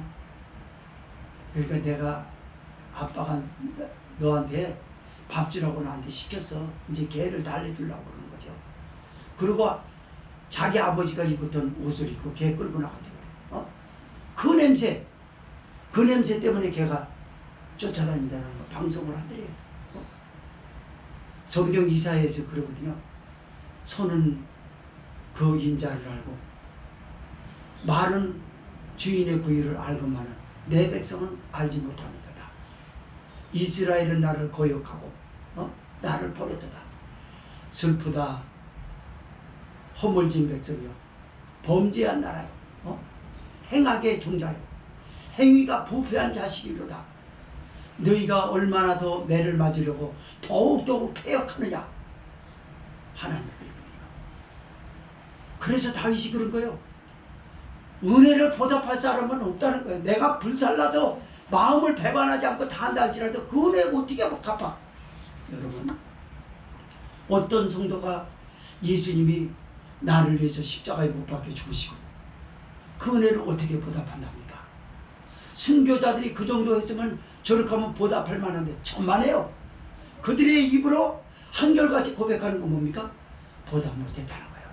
S1: 그러니까 내가 아빠가 너한테 밥 주라고 나한테 시켰어. 이제 걔를 달래주려고 그러는 거죠. 그리고 자기 아버지가 입었던 옷을 입고 걔 끌고 나간다고 그래. 그 냄새 때문에 걔가 쫓아다닌다는 거 방송을 하더래요. 성경 이사야에서 그러거든요. 소는 그 인자를 알고 말은 주인의 부위를 알건만은 내 백성은 알지 못하는 거다. 이스라엘은 나를 거역하고 나를 버렸도다. 슬프다. 허물진 백성이요, 범죄한 나라요, 행악의 종자요, 행위가 부패한 자식이로다. 너희가 얼마나 더 매를 맞으려고 더욱더욱 패역하느냐. 하나님이 그랬거든요. 그래서 다윗이 그런 거예요. 은혜를 보답할 사람은 없다는 거예요. 내가 불살라서 마음을 배반하지 않고 다 한다 할지라도 그 은혜가 어떻게 갚아? 여러분, 어떤 성도가 예수님이 나를 위해서 십자가에 못 박혀 죽으시고 그 은혜를 어떻게 보답한답니까? 순교자들이 그 정도 했으면 저렇게 하면 보답할 만한데 천만에요. 그들의 입으로 한결같이 고백하는 건 뭡니까? 보답 못했다는 거예요.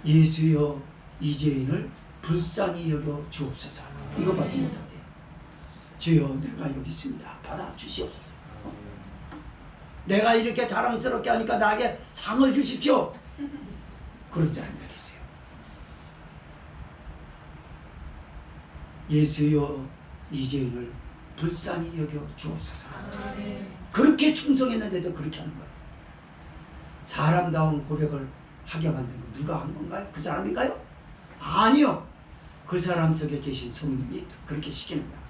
S1: 예수여 이 죄인을 불쌍히 여겨 주옵소서. 이거밖에 못한대요. 주여 내가 여기 있습니다. 받아 주시옵소서. 내가 이렇게 자랑스럽게 하니까 나에게 상을 주십시오. 그런 사람이 어디 있어요? 예수여 이 죄인을 불쌍히 여겨 주옵소서. 그렇게 충성했는데도 그렇게 하는 거예요. 사람다운 고백을 하게 만든 거 누가 한 건가요? 그 사람인가요? 아니요. 그 사람 속에 계신 성령이 그렇게 시키는 거야.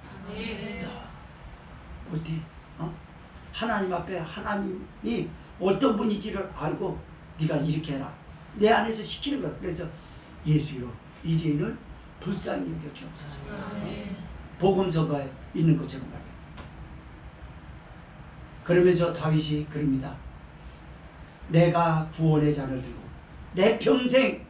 S1: 어때? 하나님 앞에 하나님이 어떤 분인지를 알고 네가 이렇게 해라. 내 안에서 시키는 거야. 그래서 예수여 이 죄인을 불쌍히 여겨 주옵소서. 복음서가에 있는 것처럼 말이에요. 그러면서 다윗이 그럽니다. 내가 구원의 잔을 들고 내 평생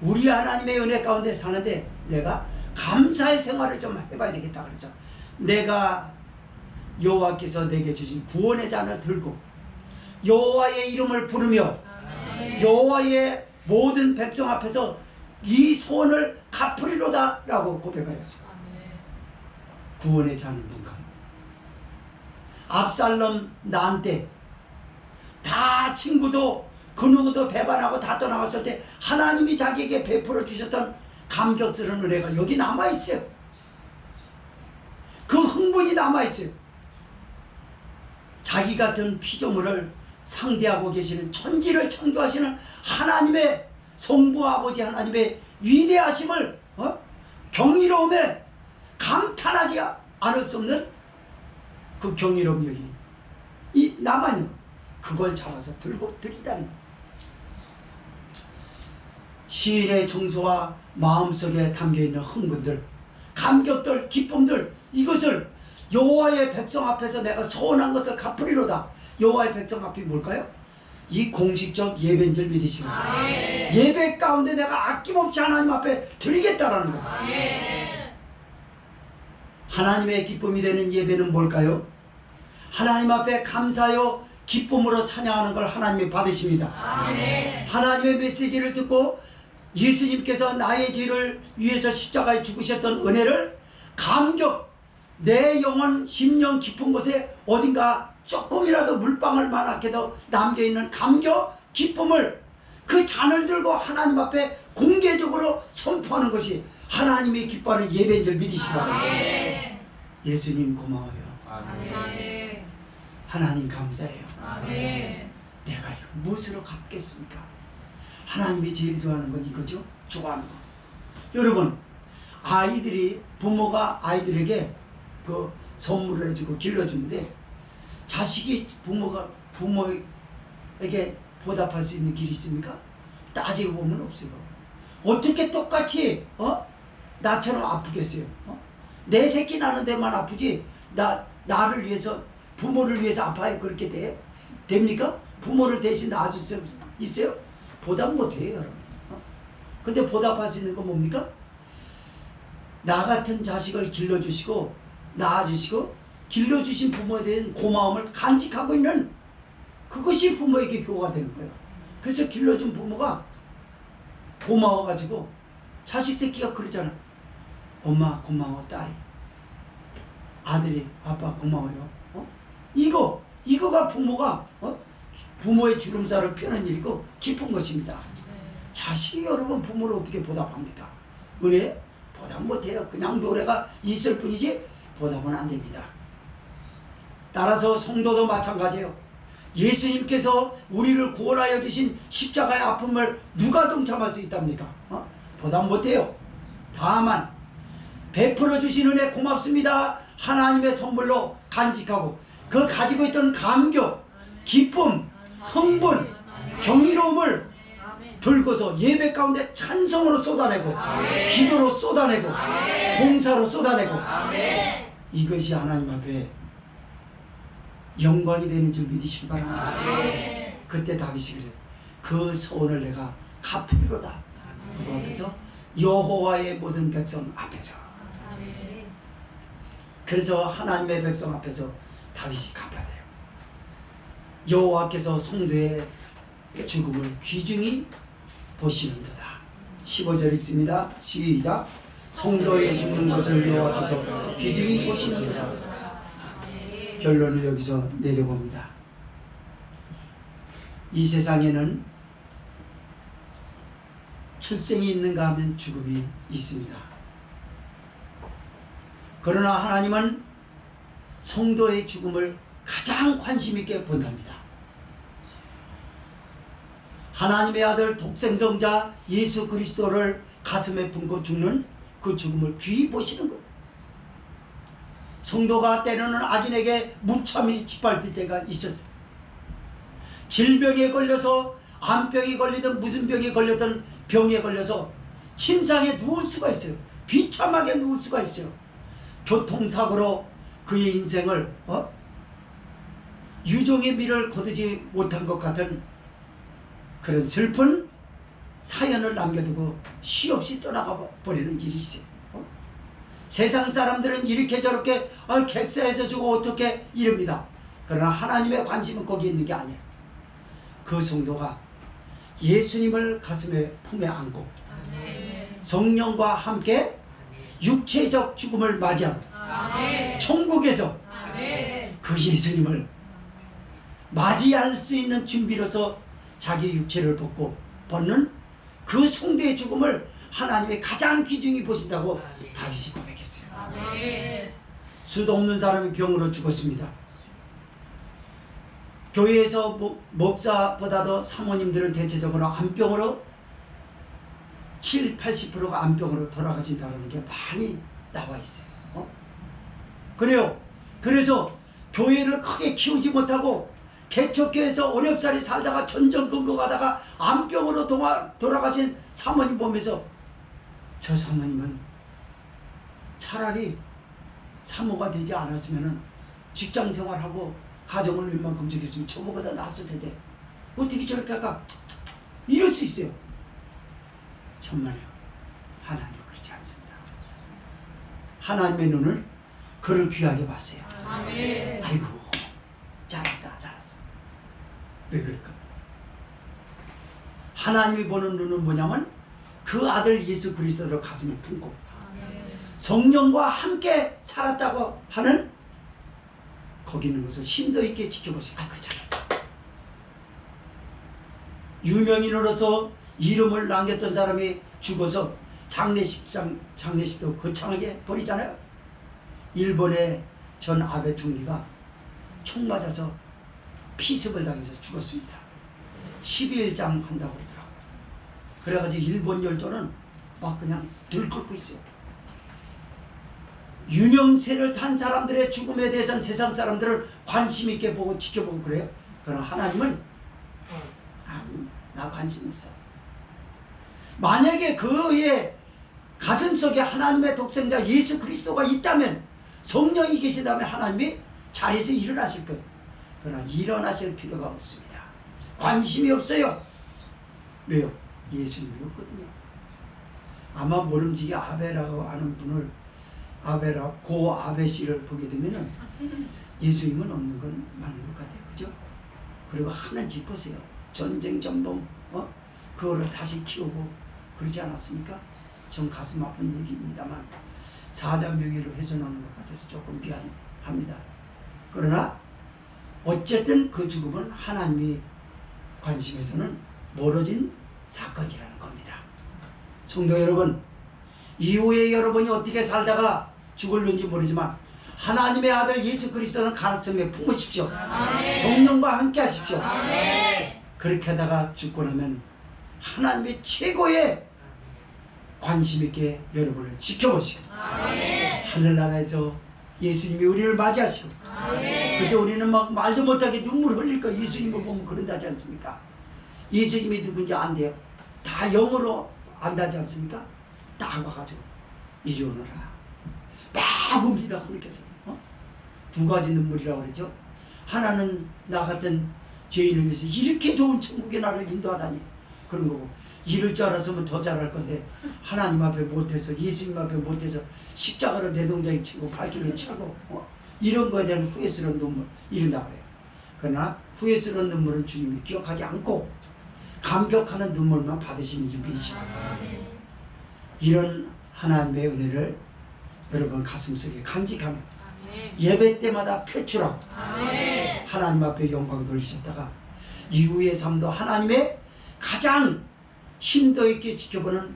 S1: 우리 하나님의 은혜 가운데 사는데 내가 감사의 생활을 좀 해봐야 되겠다. 그래서 내가 여호와께서 내게 주신 구원의 잔을 들고 여호와의 이름을 부르며 여호와의 모든 백성 앞에서 이 소원을 갚으리로다 라고 고백하여 구원의 잔은 뭔가? 압살롬 난 때 다 친구도 그 누구도 배반하고 다 떠나갔을 때 하나님이 자기에게 베풀어 주셨던 감격스러운 은혜가 여기 남아있어요. 그 흥분이 남아있어요. 자기 같은 피조물을 상대하고 계시는 천지를 창조하시는 하나님의 성부 아버지 하나님의 위대하심을 경이로움에 감탄하지 않을 수 없는 그 경이로움이 여기 이 남아있는 거. 그걸 잡아서 들고 드린다는 거. 시인의 정서와 마음속에 담겨있는 흥분들, 감격들, 기쁨들, 이것을 여호와의 백성 앞에서 내가 소원한 것을 갚으리로다. 여호와의 백성 앞이 뭘까요? 이 공식적 예배인 줄 믿으시면 돼요. 예배 가운데 내가 아낌없이 하나님 앞에 드리겠다라는 거. 하나님의 기쁨이 되는 예배는 뭘까요? 하나님 앞에 감사하여 기쁨으로 찬양하는 걸 하나님이 받으십니다. 하나님의 메시지를 듣고 예수님께서 나의 죄를 위해서 십자가에 죽으셨던 은혜를 감격, 내 영혼 심령 깊은 곳에 어딘가 조금이라도 물방울 만하게도 남겨있는 감격, 기쁨을 그 잔을 들고 하나님 앞에 공개적으로 선포하는 것이 하나님이 기뻐하는 예배인 줄 믿으시기 바랍니다. 예수님 고마워요. 하나님 감사해요. 내가 이거 무엇으로 갚겠습니까? 하나님이 제일 좋아하는 건 이거죠. 좋아하는 거. 여러분, 아이들이 부모가 아이들에게 그 선물을 해주고 길러주는데 자식이 부모에게 보답할 수 있는 길이 있습니까? 따지고 보면 없어요. 어떻게 똑같이 나처럼 아프겠어요? 내 새끼 나는 데만 아프지 나를 위해서 부모를 위해서 아파요. 그렇게 됩니까? 부모를 대신 낳아줄 수 있어요? 보답 못해요, 여러분. 근데 보답할 수 있는 건 뭡니까? 나 같은 자식을 길러주시고 낳아주시고 길러주신 부모에 대한 고마움을 간직하고 있는 그것이 부모에게 교가 되는 거예요. 그래서 길러준 부모가 고마워가지고 자식 새끼가 그러잖아. 엄마 고마워 딸이. 아들이 아빠 고마워요. 이거가 부모가 부모의 주름살을 펴는 일이고 기쁜 것입니다. 자식이 여러분 부모를 어떻게 보답합니까? 은혜? 보답 못해요. 그냥 노래가 있을 뿐이지 보답은 안 됩니다. 따라서 성도도 마찬가지예요. 예수님께서 우리를 구원하여 주신 십자가의 아픔을 누가 동참할 수 있답니까? 보답 못해요. 다만 베풀어 주신 은혜 고맙습니다. 하나님의 선물로 간직하고 그 가지고 있던 감격, 기쁨, 흥분, 경이로움을 들고서 예배 가운데 찬송으로 쏟아내고 기도로 쏟아내고 봉사로 쏟아내고 이것이 하나님 앞에 영광이 되는 줄 믿으시기 바랍니다. 그때 다윗이 그래요. 그 소원을 내가 갚으리로다. 누구 앞에서? 여호와의 모든 백성 앞에서. 그래서 하나님의 백성 앞에서 다윗이 갚았대요. 여호와께서 성도의 죽음을 귀중히 보시는도다. 15절 읽습니다. 시작. 성도의 죽는 것을 여호와께서 귀중히 보시는도다. 결론을 여기서 내려봅니다. 이 세상에는 출생이 있는가 하면 죽음이 있습니다. 그러나 하나님은 성도의 죽음을 가장 관심 있게 본답니다. 하나님의 아들 독생성자 예수 그리스도를 가슴에 품고 죽는 그 죽음을 귀히 보시는 거예요. 성도가 때로는 악인에게 무참히 짓밟힐 때가 있었어요. 질병에 걸려서 암병에 걸리든 무슨 병에 걸렸든 병에 걸려서 침상에 누울 수가 있어요. 비참하게 누울 수가 있어요. 교통사고로 그의 인생을 유종의 미를 거두지 못한 것 같은 그런 슬픈 사연을 남겨두고 시없이 떠나가 버리는 일이 있어요. 세상 사람들은 이렇게 저렇게 객사해서 주고 어떻게 이럽니다. 그러나 하나님의 관심은 거기 있는 게 아니에요. 그 성도가 예수님을 가슴에 품에 안고 성령과 함께 육체적 죽음을 맞이하고 천국에서 그 예수님을 맞이할 수 있는 준비로서 자기 육체를 벗는 그 성도의 죽음을 하나님의 가장 귀중히 보신다고 다윗이 고백했어요. 수도 없는 사람이 병으로 죽었습니다. 교회에서 목사보다도 사모님들은 대체적으로 암병으로 7, 80%가 암병으로 돌아가신다는 게 많이 나와 있어요. 그래요. 그래서 교회를 크게 키우지 못하고 개척교회에서 어렵사리 살다가 전전긍긍하다가 암병으로 돌아가신 사모님 보면서 저 사모님은 차라리 사모가 되지 않았으면 직장생활하고 가정을 웬만큼 적였으면 저거보다 나았을 텐데 어떻게 저렇게 할까? 이럴 수 있어요. 천만에요. 하나님은 그렇지 않습니다. 하나님의 눈을 그를 귀하게 봤어요. 아이고 잘했다 잘했어. 왜 그럴까? 하나님이 보는 눈은 뭐냐면 그 아들 예수 그리스도를 가슴에 품고 성령과 함께 살았다고 하는 거기 있는 것을 심도 있게 지켜보세요. 그 잘했다. 유명인으로서 이름을 남겼던 사람이 죽어서 장례식도 거창하게 벌이잖아요. 일본의 전 아베 총리가 총 맞아서 피습을 당해서 죽었습니다. 12일장 한다고 그러더라고요. 그래가지고 일본 열도는 막 그냥 들끓고 있어요. 유명세를 탄 사람들의 죽음에 대해서는 세상 사람들은 관심 있게 보고 지켜보고 그래요. 그러나 하나님은 아니, 나 관심 없어. 만약에 그의 가슴속에 하나님의 독생자 예수 그리스도가 있다면, 성령이 계시다면 하나님이 자리에서 일어나실 거예요. 그러나 일어나실 필요가 없습니다. 관심이 없어요. 왜요? 예수님이 없거든요. 아마 모름지기 아베라고 하는 분을 고 아베 씨를 보게 되면은 예수님은 없는 건 맞는 것 같아요. 그죠? 그리고 하는 짓 보세요. 전쟁 전범 그거를 다시 키우고 그러지 않았습니까? 전 가슴 아픈 얘기입니다만 사자 명예를 훼손하는 것 같아서 조금 미안합니다. 그러나 어쨌든 그 죽음은 하나님의 관심에서는 멀어진 사건이라는 겁니다. 성도 여러분, 이후에 여러분이 어떻게 살다가 죽을는지 모르지만 하나님의 아들 예수 그리스도는 가르침에 품으십시오. 성령과 함께 하십시오. 그렇게 하다가 죽고 나면 하나님의 최고의 관심 있게 여러분을 지켜보시고 하늘나라에서 예수님이 우리를 맞이하시고 그때 우리는 막 말도 못하게 눈물 흘릴 거예요. 예수님을 보면 그런다지 않습니까? 예수님이 누군지 안돼요. 다 영으로 안다지 않습니까? 딱 와가지고 이리 오너라 막 웁니다. 하나님께서 두 가지 눈물이라고 그러죠. 하나는 나 같은 죄인을 위해서 이렇게 좋은 천국의 나를 인도하다니 그런 거고, 이럴 줄 알았으면 더 잘할 건데 하나님 앞에 못해서 예수님 앞에 못해서 십자가로 내 동작이 치고 발길을 차고 이런 거에 대한 후회스러운 눈물 이런다 그래요. 그러나 후회스러운 눈물은 주님이 기억하지 않고 감격하는 눈물만 받으시는 분이십니다. 이런 하나님의 은혜를 여러분 가슴속에 간직하며 예배 때마다 표출하고 하나님 앞에 영광 돌리셨다가 이후의 삶도 하나님의 가장 심도 있게 지켜보는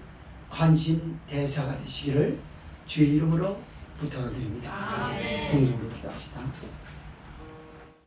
S1: 관심 대사가 되시기를 주의 이름으로 부탁드립니다. 동성으로 기도합시다.